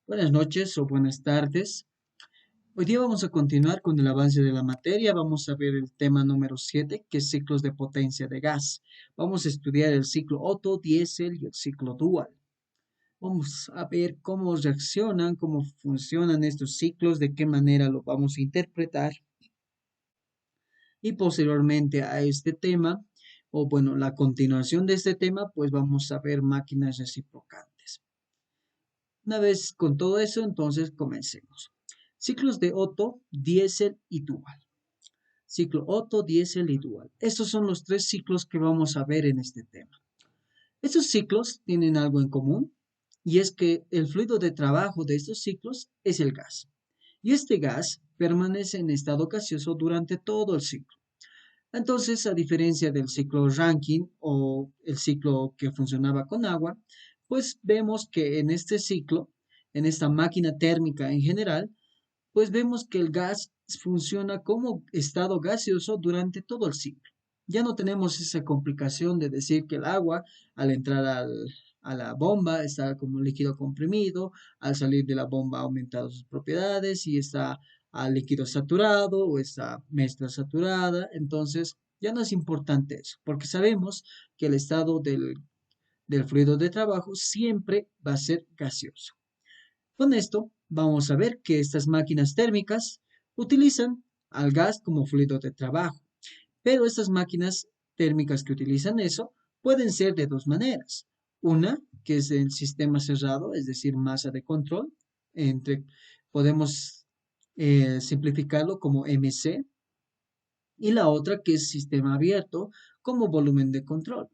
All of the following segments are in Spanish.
Buenas noches o buenas tardes. Hoy día vamos a continuar con el avance de la materia. Vamos a ver el tema número 7, que es ciclos de potencia de gas. Vamos a estudiar el ciclo Otto, Diesel y el ciclo Dual. Vamos a ver cómo reaccionan, cómo funcionan estos ciclos, de qué manera lo vamos a interpretar. Y posteriormente a este tema, o bueno, la continuación de este tema, pues vamos a ver máquinas reciprocantes. Una vez con todo eso, entonces comencemos. Ciclos de Otto, Diesel y Dual. Ciclo Otto, Diesel y Dual. Estos son los tres ciclos que vamos a ver en este tema. Estos ciclos tienen algo en común y es que el fluido de trabajo de estos ciclos es el gas. Y este gas permanece en estado gaseoso durante todo el ciclo. Entonces, a diferencia del ciclo Rankine o el ciclo que funcionaba con agua, pues vemos que en este ciclo, en esta máquina térmica en general, pues vemos que el gas funciona como estado gaseoso durante todo el ciclo. Ya no tenemos esa complicación de decir que el agua al entrar a la bomba está como un líquido comprimido, al salir de la bomba ha aumentado sus propiedades y está al líquido saturado o está mezcla saturada. Entonces ya no es importante eso, porque sabemos que el estado del fluido de trabajo siempre va a ser gaseoso. Con esto, vamos a ver que estas máquinas térmicas utilizan al gas como fluido de trabajo, pero estas máquinas térmicas que utilizan eso pueden ser de dos maneras. Una, que es el sistema cerrado, es decir, masa de control, entre, podemos simplificarlo como MC, y la otra que es sistema abierto como volumen de control.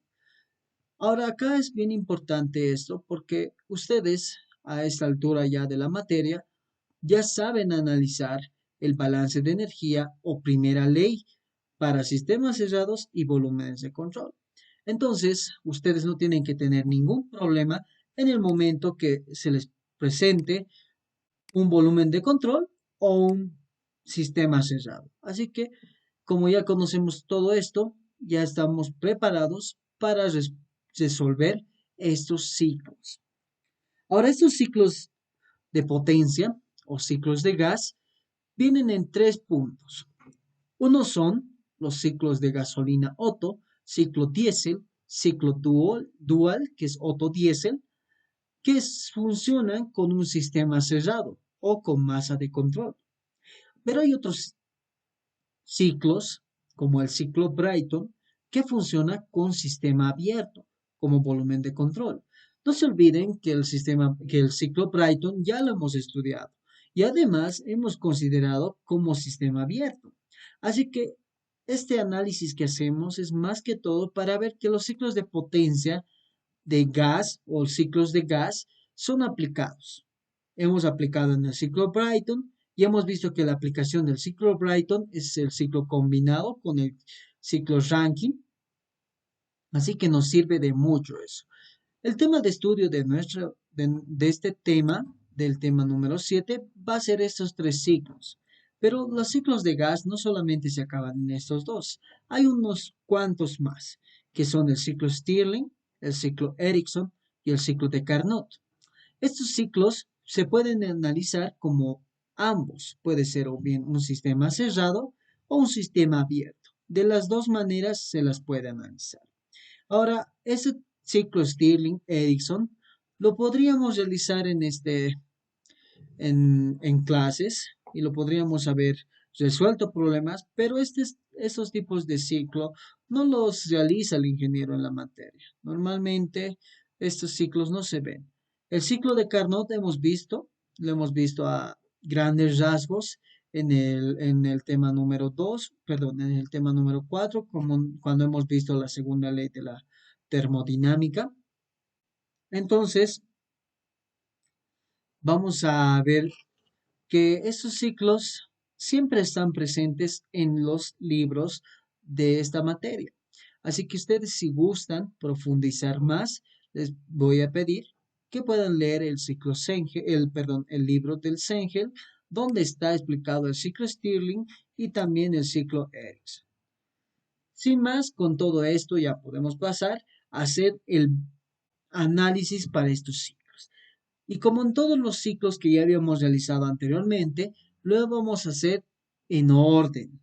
Ahora, acá es bien importante esto porque ustedes a esta altura ya de la materia ya saben analizar el balance de energía o primera ley para sistemas cerrados y volúmenes de control. Entonces, ustedes no tienen que tener ningún problema en el momento que se les presente un volumen de control o un sistema cerrado. Así que, como ya conocemos todo esto, ya estamos preparados para resolver estos ciclos. Ahora, estos ciclos de potencia o ciclos de gas vienen en tres puntos. Uno son los ciclos de gasolina Otto, ciclo diésel, ciclo dual, que es Otto diésel, que funcionan con un sistema cerrado o con masa de control. Pero hay otros ciclos, como el ciclo Brayton, que funciona con sistema abierto, como volumen de control. No se olviden que que el ciclo Brayton ya lo hemos estudiado y además hemos considerado como sistema abierto. Así que este análisis que hacemos es más que todo para ver que los ciclos de potencia de gas o ciclos de gas son aplicados. Hemos aplicado en el ciclo Brighton y hemos visto que la aplicación del ciclo Brighton es el ciclo combinado con el ciclo Rankine, así que nos sirve de mucho eso. El tema de estudio de este tema, del tema número 7, va a ser estos tres ciclos. Pero los ciclos de gas no solamente se acaban en estos dos, hay unos cuantos más, que son el ciclo Stirling, el ciclo Ericsson y el ciclo de Carnot. Estos ciclos se pueden analizar como ambos, puede ser o bien un sistema cerrado o un sistema abierto. De las dos maneras se las puede analizar. Ahora, ese ciclo Stirling-Erickson lo podríamos realizar en clases y lo podríamos haber resuelto problemas, pero estos tipos de ciclo no los realiza el ingeniero en la materia. Normalmente estos ciclos no se ven. El ciclo de Carnot lo hemos visto a grandes rasgos en el tema número 2, perdón, en el tema número 4, como cuando hemos visto la segunda ley de la termodinámica. Entonces, vamos a ver que estos ciclos siempre están presentes en los libros de esta materia. Así que ustedes, si gustan profundizar más, les voy a pedir que puedan leer el ciclo Sengel, perdón, el libro del Sengel, donde está explicado el ciclo Stirling y también el ciclo Ericsson. Sin más, con todo esto ya podemos pasar a hacer el análisis para estos ciclos. Y como en todos los ciclos que ya habíamos realizado anteriormente, lo vamos a hacer en orden.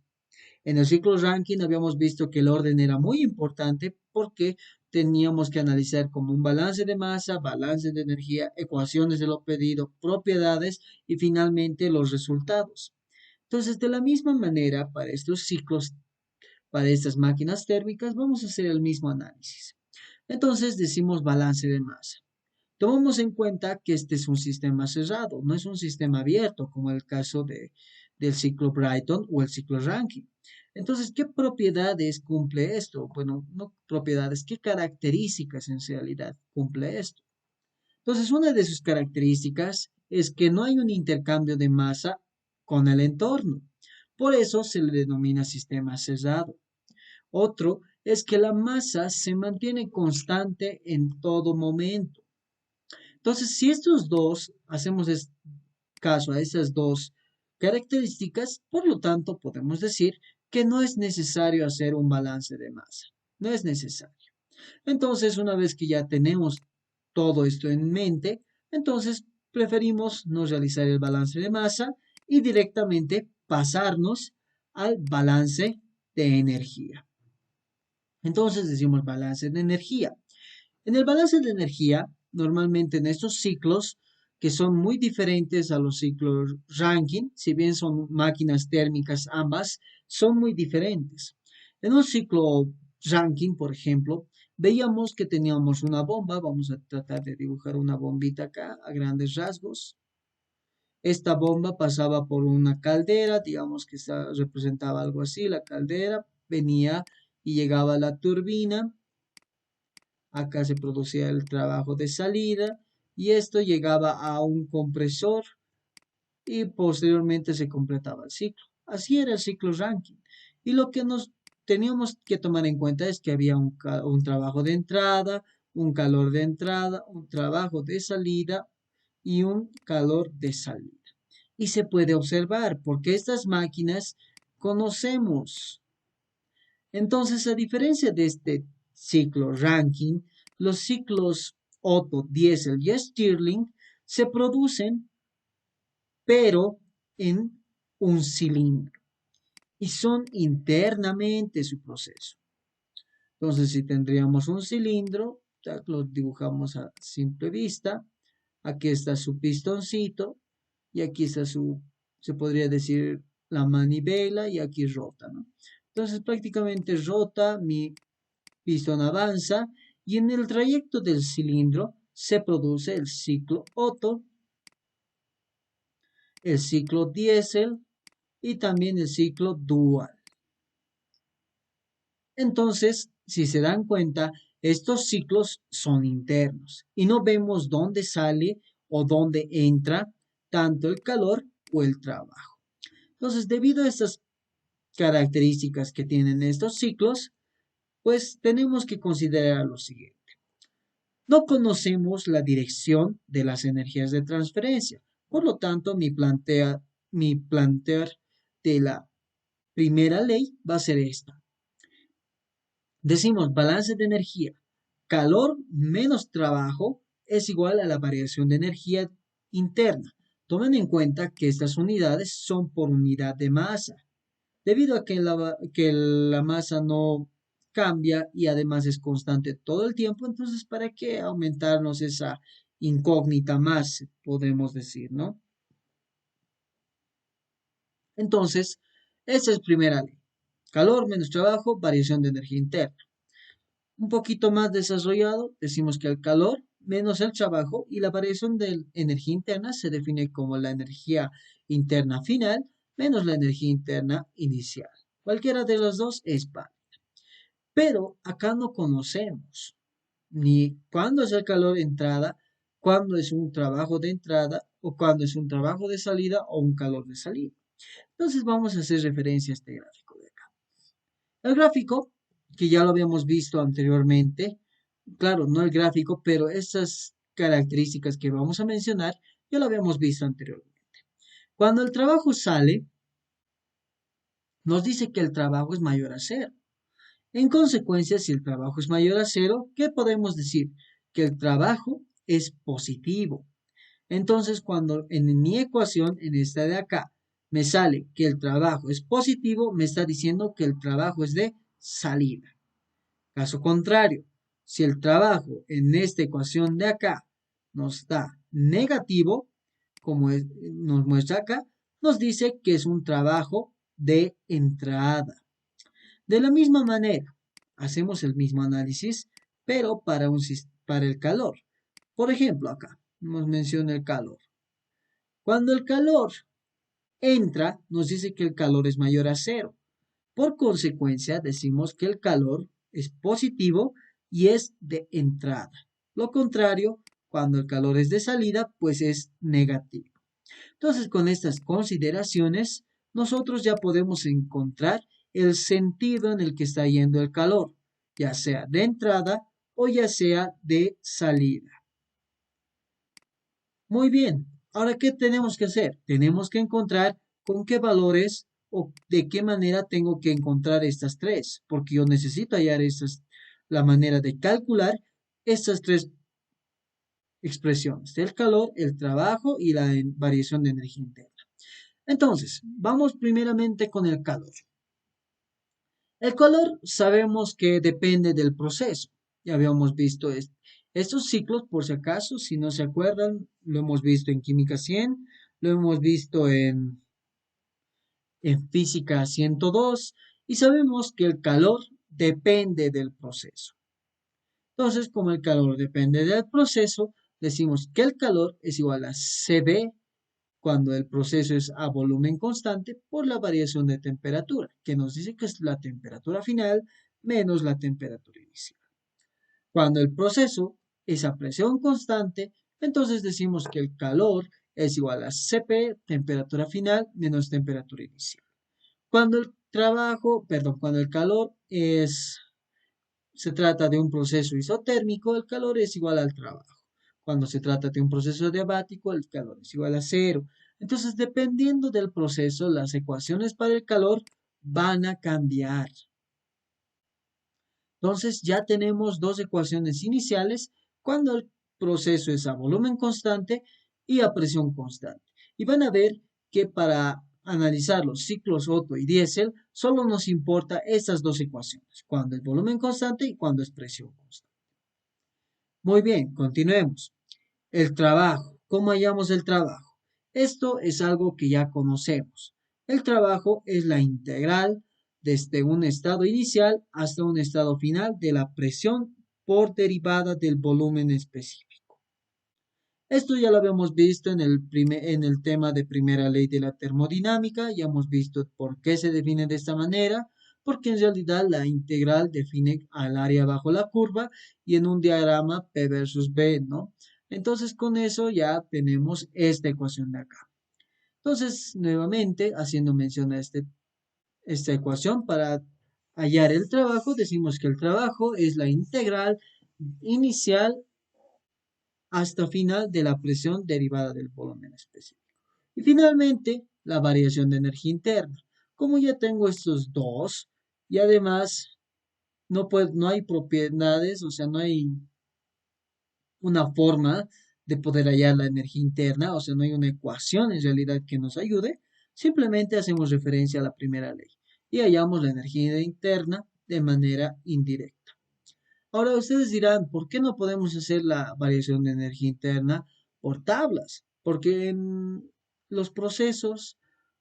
En el ciclo ranking habíamos visto que el orden era muy importante porque teníamos que analizar como un balance de masa, balance de energía, ecuaciones de lo pedido, propiedades y finalmente los resultados. Entonces, de la misma manera, para estos ciclos, para estas máquinas térmicas, vamos a hacer el mismo análisis. Entonces, decimos balance de masa. Tomamos en cuenta que este es un sistema cerrado, no es un sistema abierto, como el caso del ciclo Brighton o el ciclo Rankine. Entonces, ¿qué propiedades cumple esto? Bueno, no propiedades, ¿qué características en realidad cumple esto? Entonces, una de sus características es que no hay un intercambio de masa con el entorno. Por eso se le denomina sistema cerrado. Otro es que la masa se mantiene constante en todo momento. Entonces, si estos dos hacemos caso a esas dos características, por lo tanto, podemos decir que no es necesario hacer un balance de masa. No es necesario. Entonces, una vez que ya tenemos todo esto en mente, entonces preferimos no realizar el balance de masa y directamente pasarnos al balance de energía. Entonces decimos balance de energía. En el balance de energía, normalmente en estos ciclos, que son muy diferentes a los ciclos Rankine, si bien son máquinas térmicas ambas, son muy diferentes. En un ciclo Rankine, por ejemplo, veíamos que teníamos una bomba, vamos a tratar de dibujar una bombita acá a grandes rasgos. Esta bomba pasaba por una caldera, digamos que representaba algo así, la caldera venía y llegaba a la turbina. Acá se producía el trabajo de salida y esto llegaba a un compresor y posteriormente se completaba el ciclo. Así era el ciclo Rankine. Y lo que nos teníamos que tomar en cuenta es que había un trabajo de entrada, un calor de entrada, un trabajo de salida y un calor de salida. Y se puede observar porque estas máquinas conocemos. Entonces, a diferencia de este ciclo Rankine, los ciclos Otto, Diesel y Stirling se producen, pero en un cilindro y son internamente su proceso. Entonces, si tendríamos un cilindro, ya lo dibujamos a simple vista, aquí está su pistoncito y aquí está se podría decir, la manivela y aquí rota, ¿no? Entonces, prácticamente rota mi pistón avanza y en el trayecto del cilindro se produce el ciclo Otto, el ciclo diésel y también el ciclo dual. Entonces, si se dan cuenta, estos ciclos son internos y no vemos dónde sale o dónde entra tanto el calor o el trabajo. Entonces, debido a estas características que tienen estos ciclos, pues tenemos que considerar lo siguiente. No conocemos la dirección de las energías de transferencia. Por lo tanto, mi plantear de la primera ley va a ser esta. Decimos balance de energía. Calor menos trabajo es igual a la variación de energía interna. Tomen en cuenta que estas unidades son por unidad de masa. Debido a que la masa no cambia y además es constante todo el tiempo, entonces, ¿para qué aumentarnos esa incógnita más, podemos decir, ¿no? Entonces, esa es primera ley. Calor menos trabajo, variación de energía interna. Un poquito más desarrollado, decimos que el calor menos el trabajo y la variación de energía interna se define como la energía interna final menos la energía interna inicial. Cualquiera de los dos es válida. Pero acá no conocemos ni cuándo es el calor de entrada, cuándo es un trabajo de entrada o cuándo es un trabajo de salida o un calor de salida. Entonces vamos a hacer referencia a este gráfico de acá. El gráfico, que ya lo habíamos visto anteriormente, claro, no el gráfico, pero estas características que vamos a mencionar, ya lo habíamos visto anteriormente. Cuando el trabajo sale, nos dice que el trabajo es mayor a cero. En consecuencia, si el trabajo es mayor a cero, ¿qué podemos decir? Que el trabajo es positivo. Entonces, cuando en mi ecuación, en esta de acá, me sale que el trabajo es positivo, me está diciendo que el trabajo es de salida. Caso contrario, si el trabajo en esta ecuación de acá nos da negativo, como nos muestra acá, nos dice que es un trabajo de entrada. De la misma manera, hacemos el mismo análisis, pero para el calor. Por ejemplo, acá nos menciona el calor. Cuando el calor entra, nos dice que el calor es mayor a cero. Por consecuencia, decimos que el calor es positivo y es de entrada. Lo contrario, cuando el calor es de salida, pues es negativo. Entonces, con estas consideraciones, nosotros ya podemos encontrar el sentido en el que está yendo el calor, ya sea de entrada o ya sea de salida. Muy bien, ahora, ¿qué tenemos que hacer? Tenemos que encontrar con qué valores o de qué manera tengo que encontrar estas tres, porque yo necesito hallar la manera de calcular estas tres expresiones, el calor, el trabajo y la variación de energía interna. Entonces, vamos primeramente con el calor. El calor sabemos que depende del proceso. Ya habíamos visto estos ciclos, por si acaso, si no se acuerdan, lo hemos visto en Química 100, lo hemos visto en Física 102 y sabemos que el calor depende del proceso. Entonces, como el calor depende del proceso, decimos que el calor es igual a CB cuando el proceso es a volumen constante por la variación de temperatura, que nos dice que es la temperatura final menos la temperatura inicial. Cuando el proceso es a presión constante, entonces decimos que el calor es igual a Cp, temperatura final, menos temperatura inicial. Cuando el calor se trata de un proceso isotérmico, el calor es igual al trabajo. Cuando se trata de un proceso diabático, el calor es igual a cero. Entonces, dependiendo del proceso, las ecuaciones para el calor van a cambiar. Entonces, ya tenemos dos ecuaciones iniciales cuando el proceso es a volumen constante y a presión constante. Y van a ver que para analizar los ciclos Otto y Diesel, solo nos importa estas dos ecuaciones, cuando es volumen constante y cuando es presión constante. Muy bien, continuemos. El trabajo. ¿Cómo hallamos el trabajo? Esto es algo que ya conocemos. El trabajo es la integral desde un estado inicial hasta un estado final de la presión por derivada del volumen específico. Esto ya lo habíamos visto en el tema de primera ley de la termodinámica, ya hemos visto por qué se define de esta manera, porque en realidad la integral define al área bajo la curva y en un diagrama P versus B, ¿no? Entonces con eso ya tenemos esta ecuación de acá. Entonces, nuevamente, haciendo mención a esta ecuación para hallar el trabajo, decimos que el trabajo es la integral inicial hasta final de la presión derivada del volumen específico. Y finalmente, la variación de energía interna. Como ya tengo estos dos, y además no hay propiedades, o sea, no hay una forma de poder hallar la energía interna, o sea, no hay una ecuación en realidad que nos ayude, simplemente hacemos referencia a la primera ley y hallamos la energía interna de manera indirecta. Ahora ustedes dirán, ¿por qué no podemos hacer la variación de energía interna por tablas? Porque en los procesos,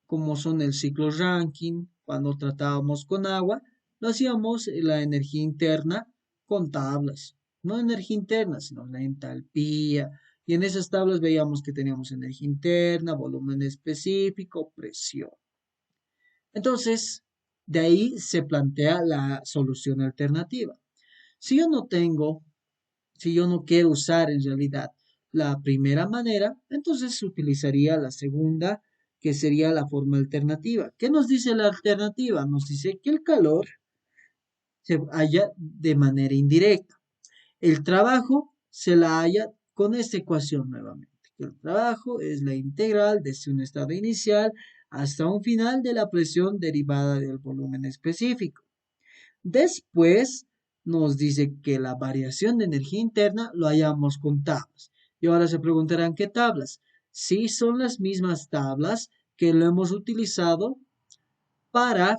como son el ciclo Rankine, cuando tratábamos con agua, lo hacíamos la energía interna con tablas. No energía interna, sino la entalpía. Y en esas tablas veíamos que teníamos energía interna, volumen específico, presión. Entonces, de ahí se plantea la solución alternativa. Si yo no tengo, si yo no quiero usar en realidad la primera manera, entonces utilizaría la segunda, que sería la forma alternativa. ¿Qué nos dice la alternativa? Nos dice que el calor se halla de manera indirecta. El trabajo se la halla con esta ecuación nuevamente. El trabajo es la integral desde un estado inicial hasta un final de la presión derivada del volumen específico. Después nos dice que la variación de energía interna lo hallamos con tablas. Y ahora se preguntarán, ¿qué tablas? Sí, son las mismas tablas que lo hemos utilizado para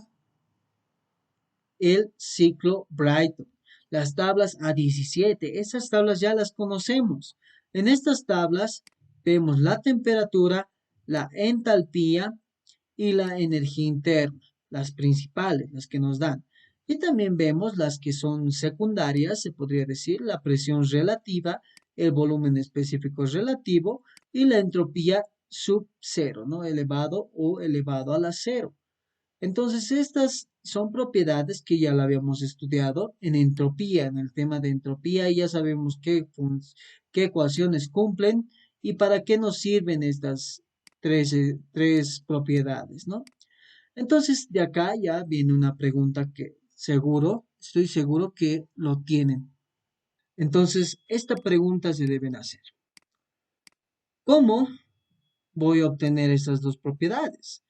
el ciclo Brighton. Las tablas A17, esas tablas ya las conocemos. En estas tablas vemos la temperatura, la entalpía y la energía interna, las principales, las que nos dan. Y también vemos las que son secundarias, se podría decir, la presión relativa, el volumen específico relativo y la entropía sub cero, ¿no? Elevado o elevado a la cero. Entonces, estas son propiedades que ya la habíamos estudiado en entropía, en el tema de entropía, y ya sabemos qué ecuaciones cumplen y para qué nos sirven estas tres propiedades, ¿no? Entonces, de acá ya viene una pregunta que estoy seguro que lo tienen. Entonces, esta pregunta se deben hacer. ¿Cómo voy a obtener estas dos propiedades?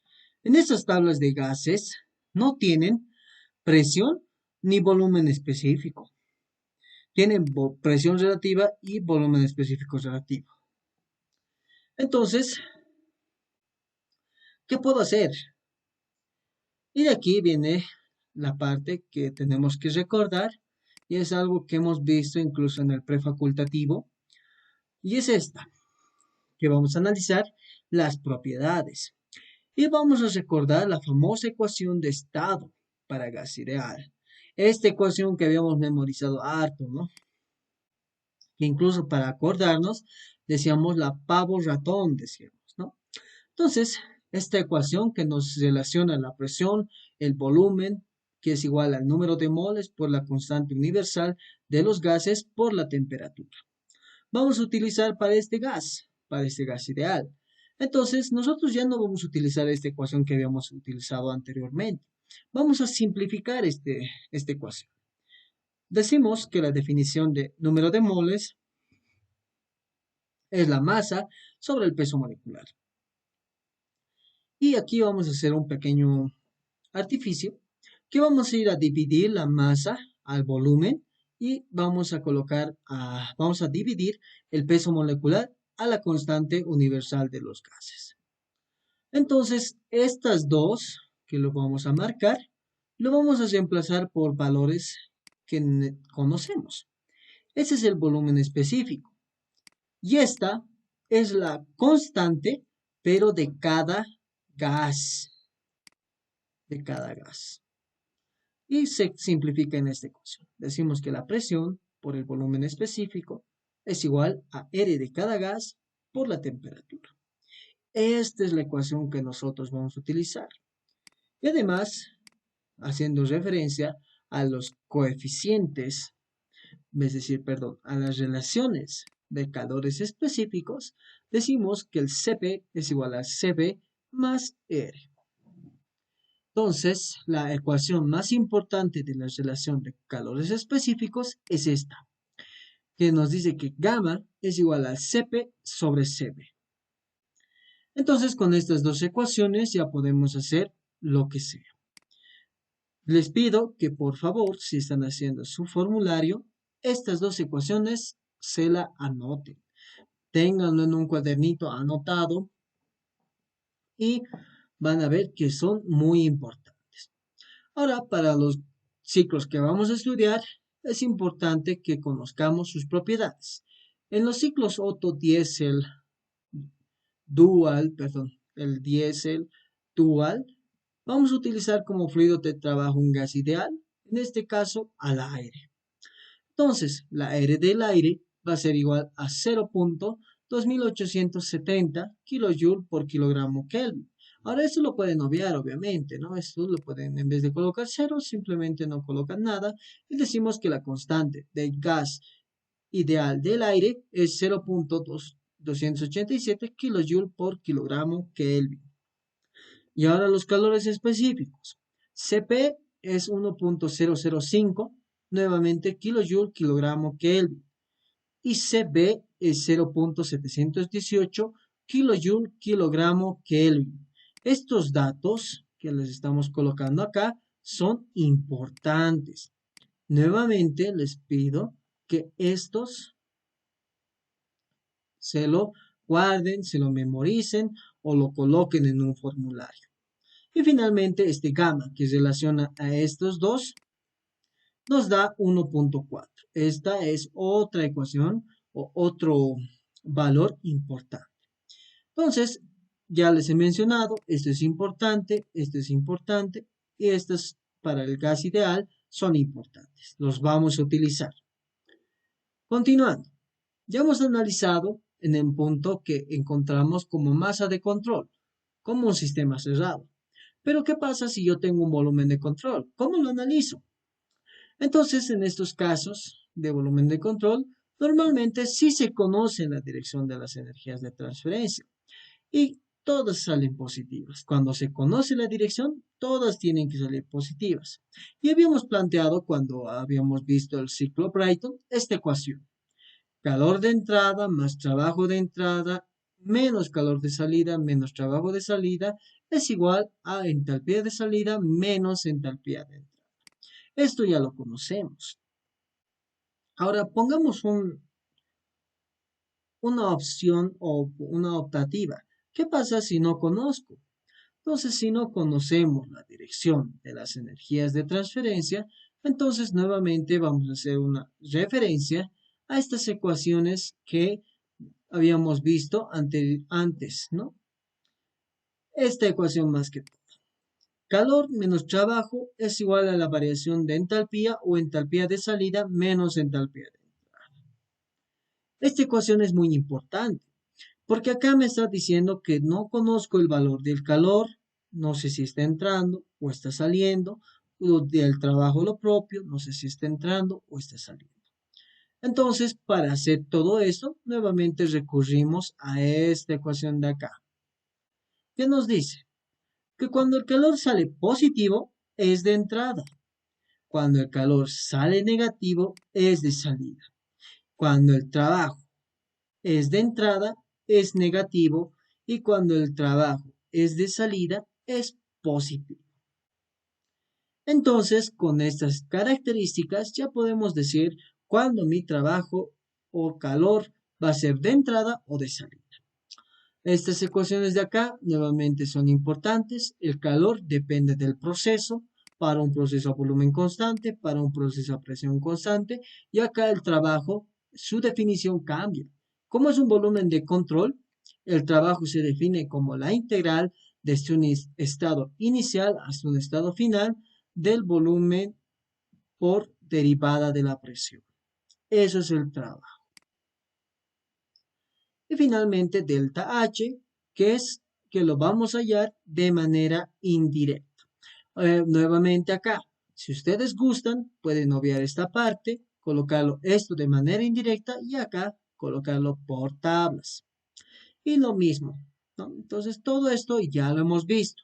En estas tablas de gases no tienen presión ni volumen específico. Tienen presión relativa y volumen específico relativo. Entonces, ¿qué puedo hacer? Y de aquí viene la parte que tenemos que recordar y es algo que hemos visto incluso en el prefacultativo y es esta, que vamos a analizar las propiedades. Y vamos a recordar la famosa ecuación de estado para gas ideal. Esta ecuación que habíamos memorizado harto, ¿no? Que incluso para acordarnos decíamos la pavo ratón, decíamos, ¿no? Entonces, esta ecuación que nos relaciona la presión, el volumen, que es igual al número de moles por la constante universal de los gases por la temperatura. Vamos a utilizar para este gas ideal. Entonces, nosotros ya no vamos a utilizar esta ecuación que habíamos utilizado anteriormente. Vamos a simplificar esta ecuación. Decimos que la definición de número de moles es la masa sobre el peso molecular. Y aquí vamos a hacer un pequeño artificio que vamos a ir a dividir la masa al volumen y vamos a dividir el peso molecular a la constante universal de los gases. Entonces, estas dos que lo vamos a marcar, lo vamos a reemplazar por valores que conocemos. Ese es el volumen específico. Y esta es la constante, pero gas, de cada gas. Y se simplifica en esta ecuación. Decimos que la presión por el volumen específico es igual a R de cada gas por la temperatura. Esta es la ecuación que nosotros vamos a utilizar. Y además, haciendo referencia a los coeficientes, es decir, perdón, a las relaciones de calores específicos, decimos que el Cp es igual a Cv más R. Entonces, la ecuación más importante de la relación de calores específicos es esta, que nos dice que gamma es igual a Cp sobre Cv. Entonces, con estas dos ecuaciones ya podemos hacer lo que sea. Les pido que por favor, si están haciendo su formulario, estas dos ecuaciones se la anoten. Ténganlo en un cuadernito anotado y van a ver que son muy importantes. Ahora, para los ciclos que vamos a estudiar, es importante que conozcamos sus propiedades. En los ciclos Otto-Diesel dual, perdón, el diésel dual, vamos a utilizar como fluido de trabajo un gas ideal, en este caso al aire. Entonces, la R del aire va a ser igual a 0.2870 kJ por kilogramo Kelvin. Ahora, esto lo pueden obviar, obviamente, ¿no? Esto lo pueden, en vez de colocar cero, simplemente no colocan nada y decimos que la constante del gas ideal del aire es 0.287 kJ por kilogramo Kelvin. Y ahora los calores específicos. Cp es 1.005, nuevamente kilojoule kilogramo Kelvin. Y Cv es 0.718 kilojoule kilogramo Kelvin. Estos datos que les estamos colocando acá son importantes. Nuevamente les pido que estos se lo guarden, se lo memoricen o lo coloquen en un formulario. Y finalmente este gamma que relaciona a estos dos nos da 1.4. Esta es otra ecuación o otro valor importante. Entonces, ya les he mencionado, esto es importante y estos para el gas ideal son importantes. Los vamos a utilizar. Continuando, ya hemos analizado en el punto que encontramos como masa de control, como un sistema cerrado. Pero ¿qué pasa si yo tengo un volumen de control? ¿Cómo lo analizo? Entonces, en estos casos de volumen de control, normalmente sí se conoce la dirección de las energías de transferencia y todas salen positivas. Cuando se conoce la dirección, todas tienen que salir positivas. Y habíamos planteado cuando habíamos visto el ciclo Brighton esta ecuación. Calor de entrada más trabajo de entrada menos calor de salida menos trabajo de salida es igual a entalpía de salida menos entalpía de entrada. Esto ya lo conocemos. Ahora pongamos una opción o una optativa. ¿Qué pasa si no conozco? Entonces, si no conocemos la dirección de las energías de transferencia, entonces nuevamente vamos a hacer una referencia a estas ecuaciones que habíamos visto antes, ¿no? Esta ecuación más que todo. Calor menos trabajo es igual a la variación de entalpía o entalpía de salida menos entalpía de entrada. Esta ecuación es muy importante porque acá me está diciendo que no conozco el valor del calor, no sé si está entrando o está saliendo, o del trabajo lo propio, no sé si está entrando o está saliendo. Entonces, para hacer todo esto, nuevamente recurrimos a esta ecuación de acá, que nos dice que cuando el calor sale positivo es de entrada, cuando el calor sale negativo es de salida, cuando el trabajo es de entrada es negativo y cuando el trabajo es de salida es positivo. Entonces, con estas características ya podemos decir cuándo mi trabajo o calor va a ser de entrada o de salida. Estas ecuaciones de acá nuevamente son importantes. El calor depende del proceso, para un proceso a volumen constante, para un proceso a presión constante, y acá el trabajo, su definición cambia. Como es un volumen de control, el trabajo se define como la integral desde un estado inicial hasta un estado final del volumen por derivada de la presión. Eso es el trabajo. Y finalmente delta H, que es que lo vamos a hallar de manera indirecta. Nuevamente acá, si ustedes gustan, pueden obviar esta parte, colocarlo esto de manera indirecta y acá colocarlo por tablas. Y lo mismo, ¿no? Entonces todo esto ya lo hemos visto.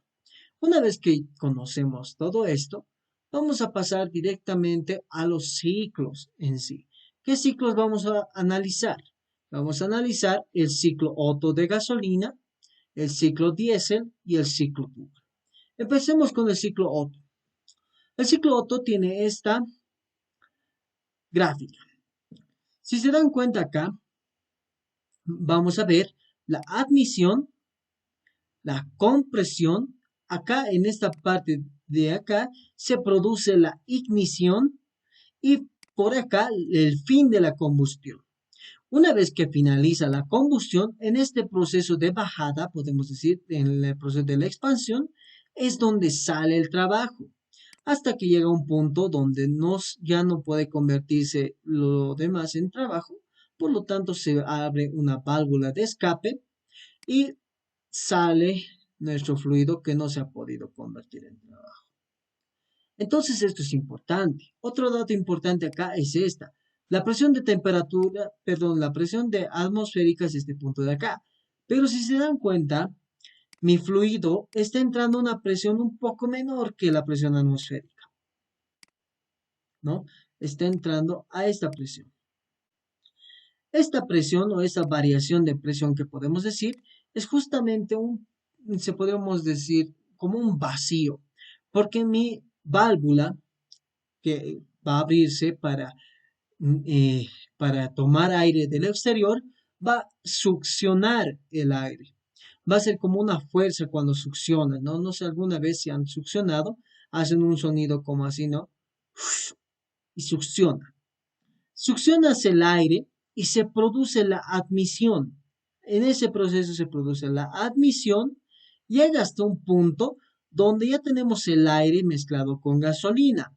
Una vez que conocemos todo esto, vamos a pasar directamente a los ciclos en sí. ¿Qué ciclos vamos a analizar? Vamos a analizar el ciclo Otto de gasolina, el ciclo diésel y el ciclo Turing. Empecemos con el ciclo Otto. El ciclo Otto tiene esta gráfica. Si se dan cuenta acá, vamos a ver la admisión, la compresión. Acá en esta parte de acá se produce la ignición y por acá el fin de la combustión. Una vez que finaliza la combustión, en este proceso de bajada, podemos decir, en el proceso de la expansión, es donde sale el trabajo, hasta que llega un punto donde ya no puede convertirse lo demás en trabajo, por lo tanto se abre una válvula de escape y sale nuestro fluido que no se ha podido convertir en trabajo. Entonces esto es importante. Otro dato importante acá es esta. La presión de temperatura, perdón, la presión de atmosférica es este punto de acá. Pero si se dan cuenta, mi fluido está entrando a una presión un poco menor que la presión atmosférica, ¿no? Está entrando a esta presión. Esta presión o esta variación de presión que podemos decir es justamente se podemos decir, como un vacío, porque mi válvula que va a abrirse para tomar aire del exterior va a succionar el aire. Va a ser como una fuerza cuando succiona, ¿no? No sé, alguna vez si han succionado, hacen un sonido como así, ¿no? Y succiona. Succionas el aire y se produce la admisión. En ese proceso se produce la admisión, llega hasta un punto donde ya tenemos el aire mezclado con gasolina.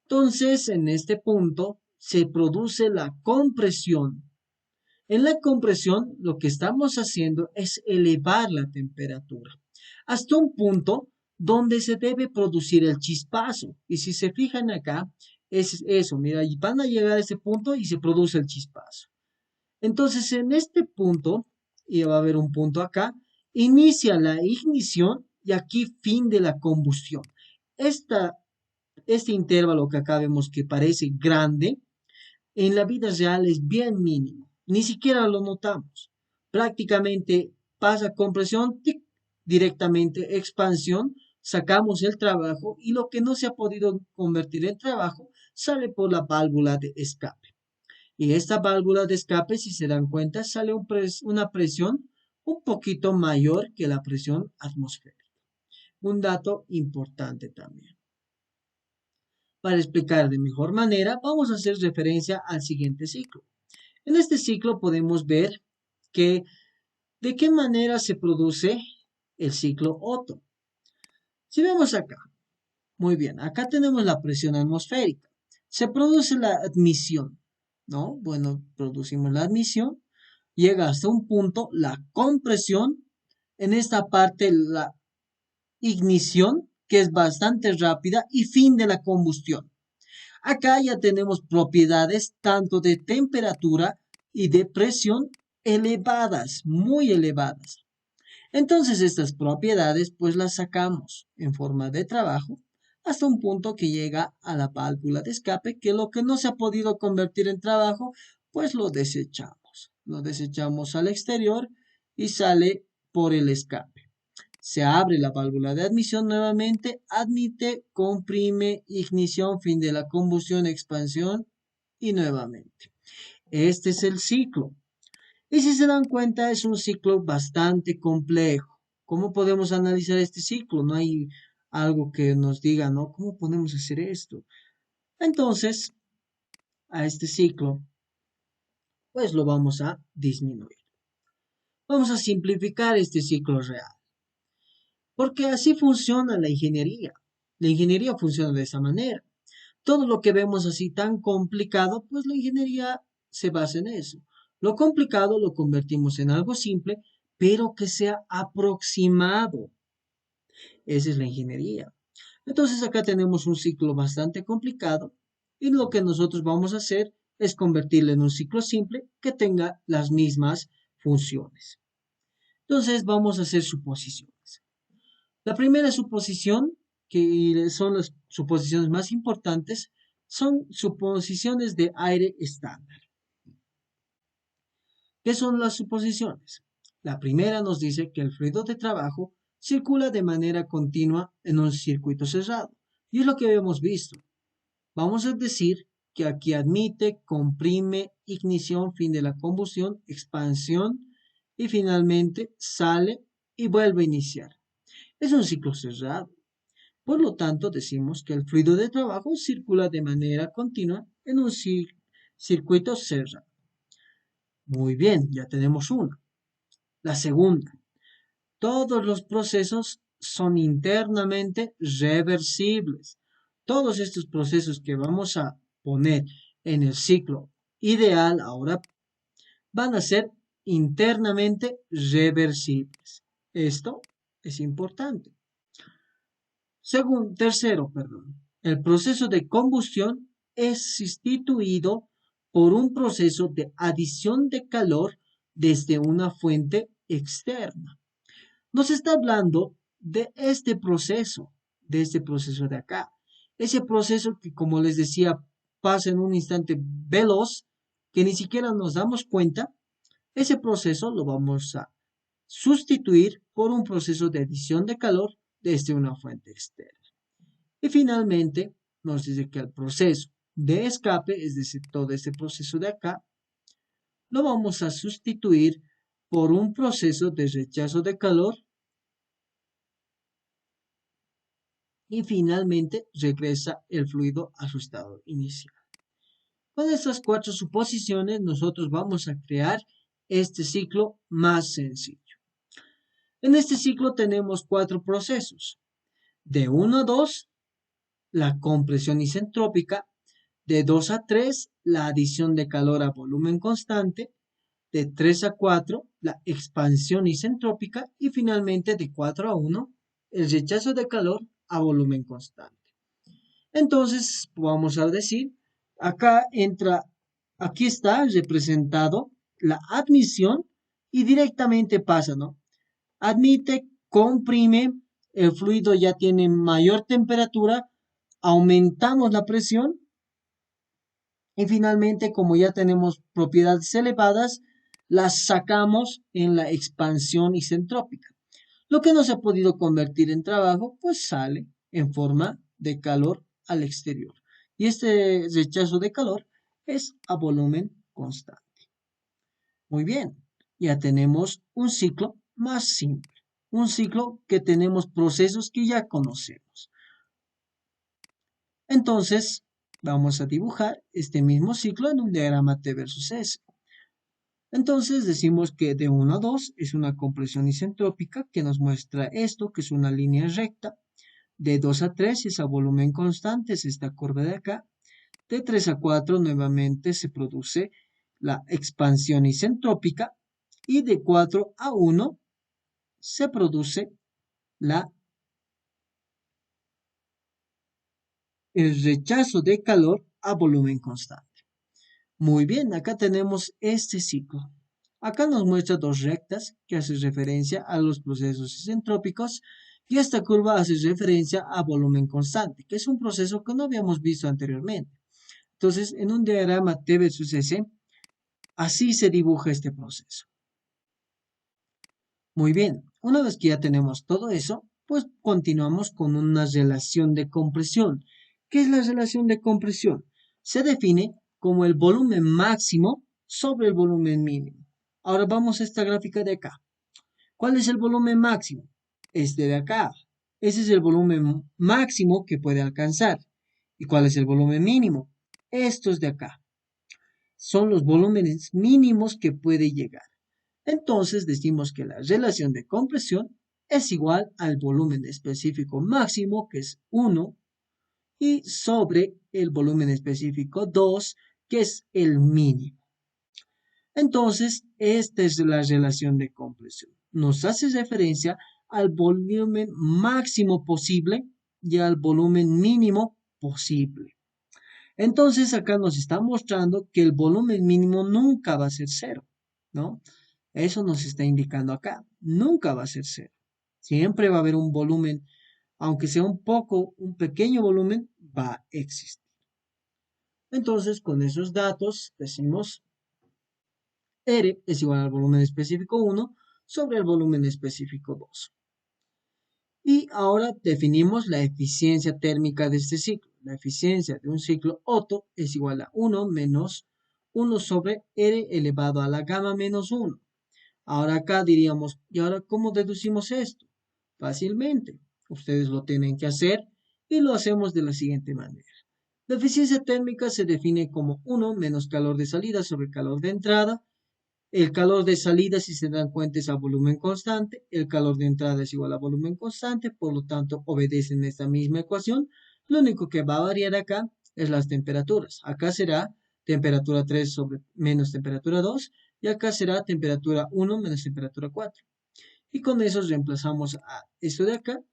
Entonces, en este punto se produce la compresión. En la compresión, lo que estamos haciendo es elevar la temperatura hasta un punto donde se debe producir el chispazo. Y si se fijan acá, es eso, mira, y van a llegar a ese punto y se produce el chispazo. Entonces, en este punto, y va a haber un punto acá, inicia la ignición y aquí fin de la combustión. Esta, este intervalo que acá vemos que parece grande, en la vida real es bien mínimo, ni siquiera lo notamos. Prácticamente pasa compresión, tic, directamente expansión, sacamos el trabajo y lo que no se ha podido convertir en trabajo sale por la válvula de escape. Y esta válvula de escape, si se dan cuenta, sale una presión un poquito mayor que la presión atmosférica. Un dato importante también. Para explicar de mejor manera, vamos a hacer referencia al siguiente ciclo. En este ciclo podemos ver que de qué manera se produce el ciclo Otto. Si vemos acá, muy bien, acá tenemos la presión atmosférica. Se produce la admisión, ¿no? Bueno, producimos la admisión, llega hasta un punto la compresión, en esta parte la ignición, que es bastante rápida, y fin de la combustión. Acá ya tenemos propiedades tanto de temperatura y de presión elevadas, muy elevadas. Entonces estas propiedades pues las sacamos en forma de trabajo hasta un punto que llega a la válvula de escape, que lo que no se ha podido convertir en trabajo pues lo desechamos. Lo desechamos al exterior y sale por el escape. Se abre la válvula de admisión nuevamente, admite, comprime, ignición, fin de la combustión, expansión y nuevamente. Este es el ciclo. Y si se dan cuenta, es un ciclo bastante complejo. ¿Cómo podemos analizar este ciclo? No hay algo que nos diga, ¿no? ¿Cómo podemos hacer esto? Entonces, a este ciclo, pues lo vamos a disminuir. Vamos a simplificar este ciclo real. Porque así funciona la ingeniería. La ingeniería funciona de esa manera. Todo lo que vemos así tan complicado, pues la ingeniería se basa en eso. Lo complicado lo convertimos en algo simple, pero que sea aproximado. Esa es la ingeniería. Entonces acá tenemos un ciclo bastante complicado y lo que nosotros vamos a hacer es convertirlo en un ciclo simple que tenga las mismas funciones. Entonces vamos a hacer suposiciones. La primera suposición, que son las suposiciones más importantes, son suposiciones de aire estándar. ¿Qué son las suposiciones? La primera nos dice que el fluido de trabajo circula de manera continua en un circuito cerrado. Y es lo que hemos visto. Vamos a decir que aquí admite, comprime, ignición, fin de la combustión, expansión y finalmente sale y vuelve a iniciar. Es un ciclo cerrado. Por lo tanto, decimos que el fluido de trabajo circula de manera continua en un circuito cerrado. Muy bien, ya tenemos una. La segunda, todos los procesos son internamente reversibles. Todos estos procesos que vamos a poner en el ciclo ideal ahora van a ser internamente reversibles. Esto es importante. Tercero, perdón, el proceso de combustión es sustituido por un proceso de adición de calor desde una fuente externa. Nos está hablando de este proceso de acá. Ese proceso que, como les decía, pasa en un instante veloz, que ni siquiera nos damos cuenta, ese proceso lo vamos a sustituir por un proceso de adición de calor desde una fuente externa. Y finalmente nos dice que el proceso de escape, es decir, todo este proceso de acá, lo vamos a sustituir por un proceso de rechazo de calor y finalmente regresa el fluido a su estado inicial. Con estas cuatro suposiciones nosotros vamos a crear este ciclo más sencillo. En este ciclo tenemos cuatro procesos. De 1 a 2, la compresión isentrópica. De 2 a 3, la adición de calor a volumen constante. De 3 a 4, la expansión isentrópica. Y finalmente de 4 a 1, el rechazo de calor a volumen constante. Entonces, vamos a decir, aquí está representado la admisión y directamente pasa, ¿no? Admite, comprime, el fluido ya tiene mayor temperatura, aumentamos la presión y finalmente, como ya tenemos propiedades elevadas, las sacamos en la expansión isentrópica. Lo que no se ha podido convertir en trabajo, pues sale en forma de calor al exterior. Y este rechazo de calor es a volumen constante. Muy bien, ya tenemos un ciclo más simple. Un ciclo que tenemos procesos que ya conocemos. Entonces, vamos a dibujar este mismo ciclo en un diagrama T versus S. Entonces decimos que de 1 a 2 es una compresión isentrópica que nos muestra esto, que es una línea recta. De 2 a 3 es a volumen constante, es esta curva de acá. De 3 a 4 nuevamente se produce la expansión isentrópica. Y de 4 a 1 se produce el rechazo de calor a volumen constante. Muy bien, acá tenemos este ciclo. Acá nos muestra dos rectas que hacen referencia a los procesos isentrópicos y esta curva hace referencia a volumen constante, que es un proceso que no habíamos visto anteriormente. Entonces, en un diagrama T versus S, así se dibuja este proceso. Muy bien, una vez que ya tenemos todo eso, pues continuamos con una relación de compresión. ¿Qué es la relación de compresión? Se define como el volumen máximo sobre el volumen mínimo. Ahora vamos a esta gráfica de acá. ¿Cuál es el volumen máximo? Este de acá. Ese es el volumen máximo que puede alcanzar. ¿Y cuál es el volumen mínimo? Estos de acá. Son los volúmenes mínimos que puede llegar. Entonces decimos que la relación de compresión es igual al volumen específico máximo, que es 1, y sobre el volumen específico 2, que es el mínimo. Entonces, esta es la relación de compresión. Nos hace referencia al volumen máximo posible y al volumen mínimo posible. Entonces, acá nos está mostrando que el volumen mínimo nunca va a ser cero, ¿no? Eso nos está indicando acá. Nunca va a ser cero. Siempre va a haber un volumen, aunque sea un pequeño volumen, va a existir. Entonces, con esos datos decimos R es igual al volumen específico 1 sobre el volumen específico 2. Y ahora definimos la eficiencia térmica de este ciclo. La eficiencia de un ciclo Otto es igual a 1 menos 1 sobre R elevado a la gamma menos 1. Ahora acá diríamos, ¿y ahora cómo deducimos esto? Fácilmente. Ustedes lo tienen que hacer y lo hacemos de la siguiente manera. La eficiencia térmica se define como 1 menos calor de salida sobre calor de entrada. El calor de salida, si se dan cuenta, es a volumen constante. El calor de entrada es igual a volumen constante, por lo tanto, obedecen esta misma ecuación. Lo único que va a variar acá es las temperaturas. Acá será temperatura 3 sobre menos temperatura 2 y acá será temperatura 1 menos temperatura 4. Y con eso reemplazamos a esto de acá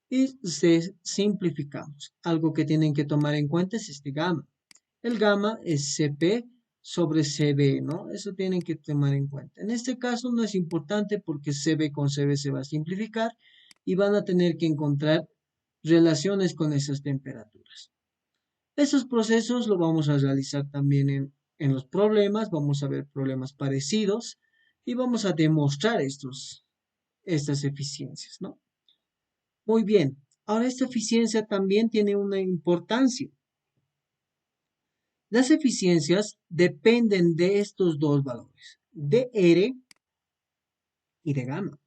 y se simplificamos. Algo que tienen que tomar en cuenta es este gamma. El gamma es Cp sobre Cb, ¿no? Eso tienen que tomar en cuenta. En este caso no es importante porque Cb con Cb se va a simplificar y van a tener que encontrar relaciones con esas temperaturas. Esos procesos lo vamos a realizar también en los problemas, vamos a ver problemas parecidos y vamos a demostrar estas eficiencias, ¿no? Muy bien, ahora esta eficiencia también tiene una importancia Las eficiencias dependen de estos dos valores, de R y de gamma.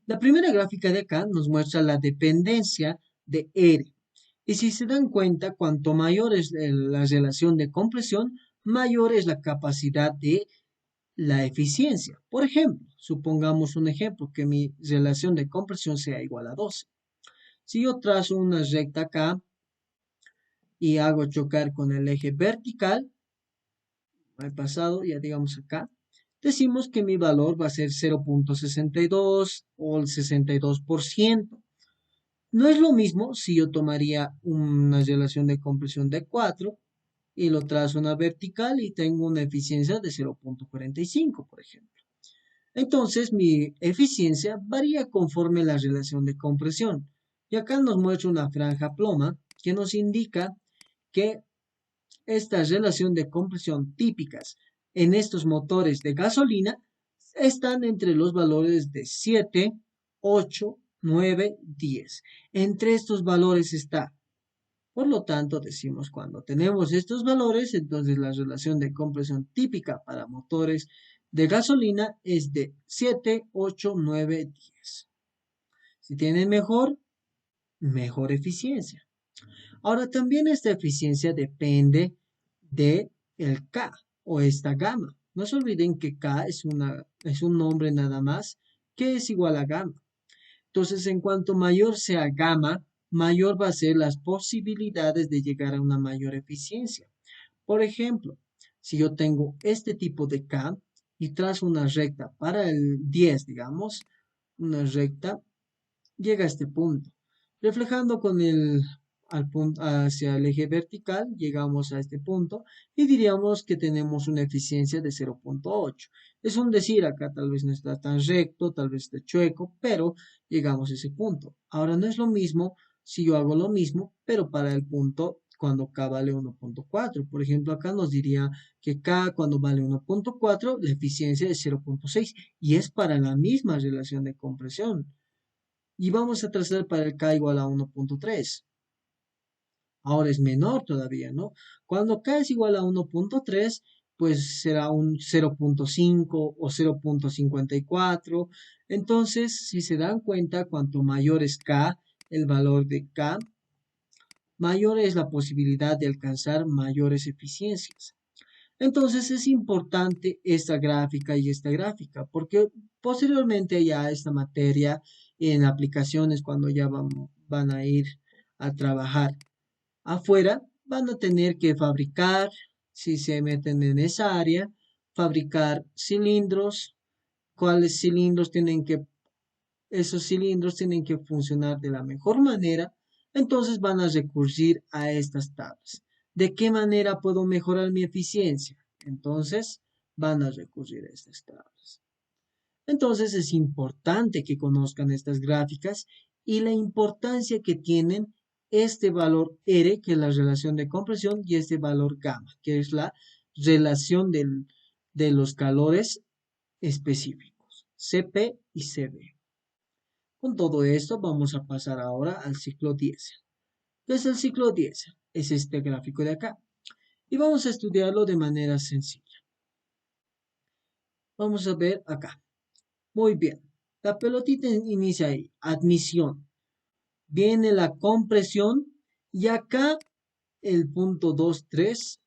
La primera gráfica de acá nos muestra la dependencia de R. Y si se dan cuenta, cuanto mayor es la relación de compresión, mayor es la capacidad de la eficiencia. Por ejemplo, supongamos un ejemplo que mi relación de compresión sea igual a 12. Si yo trazo una recta acá y hago chocar con el eje vertical, al pasado, ya digamos acá, decimos que mi valor va a ser 0,62 o el 62%. No es lo mismo si yo tomaría una relación de compresión de 4 y lo trazo una vertical y tengo una eficiencia de 0,45, por ejemplo. Entonces, mi eficiencia varía conforme la relación de compresión. Y acá nos muestra una franja ploma que nos indica que esta relación de compresión típicas en estos motores de gasolina están entre los valores de 7, 8, 9, 10. Entre estos valores está. Por lo tanto, decimos cuando tenemos estos valores, entonces la relación de compresión típica para motores de gasolina es de 7, 8, 9, 10. Si tienen mejor eficiencia. Ahora también esta eficiencia depende de el K o esta gama. No se olviden que K es un nombre nada más que es igual a gamma. Entonces, en cuanto mayor sea gamma, mayor va a ser las posibilidades de llegar a una mayor eficiencia. Por ejemplo, si yo tengo este tipo de K y trazo una recta para el 10, digamos, una recta llega a este punto. Reflejando con al punto hacia el eje vertical, llegamos a este punto y diríamos que tenemos una eficiencia de 0,8. Es un decir, acá tal vez no está tan recto, tal vez esté chueco, pero llegamos a ese punto. Ahora no es lo mismo si yo hago lo mismo, pero para el punto cuando K vale 1,4. Por ejemplo, acá nos diría que K cuando vale 1,4, la eficiencia es 0,6 y es para la misma relación de compresión. Y vamos a trazar para el K igual a 1,3. Ahora es menor todavía, ¿no? Cuando K es igual a 1,3, pues será un 0,5 o 0,54. Entonces, si se dan cuenta, cuanto mayor es K, el valor de K, mayor es la posibilidad de alcanzar mayores eficiencias. Entonces es importante esta gráfica y esta gráfica, porque posteriormente ya esta materia en aplicaciones, cuando ya van a ir a trabajar afuera, van a tener que fabricar, si se meten en esa área, fabricar cilindros, cuáles cilindros tienen que, esos cilindros tienen que funcionar de la mejor manera, entonces van a recurrir a estas tablas. ¿De qué manera puedo mejorar mi eficiencia? Entonces van a recurrir a estas tablas. Entonces es importante que conozcan estas gráficas y la importancia que tienen este valor R, que es la relación de compresión, y este valor gamma, que es la relación de los calores específicos, CP y CB. Con todo esto vamos a pasar ahora al ciclo diésel. ¿Qué es el ciclo diésel? Es este gráfico de acá. Y vamos a estudiarlo de manera sencilla. Vamos a ver acá. Muy bien. La pelotita inicia ahí. Admisión. Viene la compresión y acá el punto 2, 3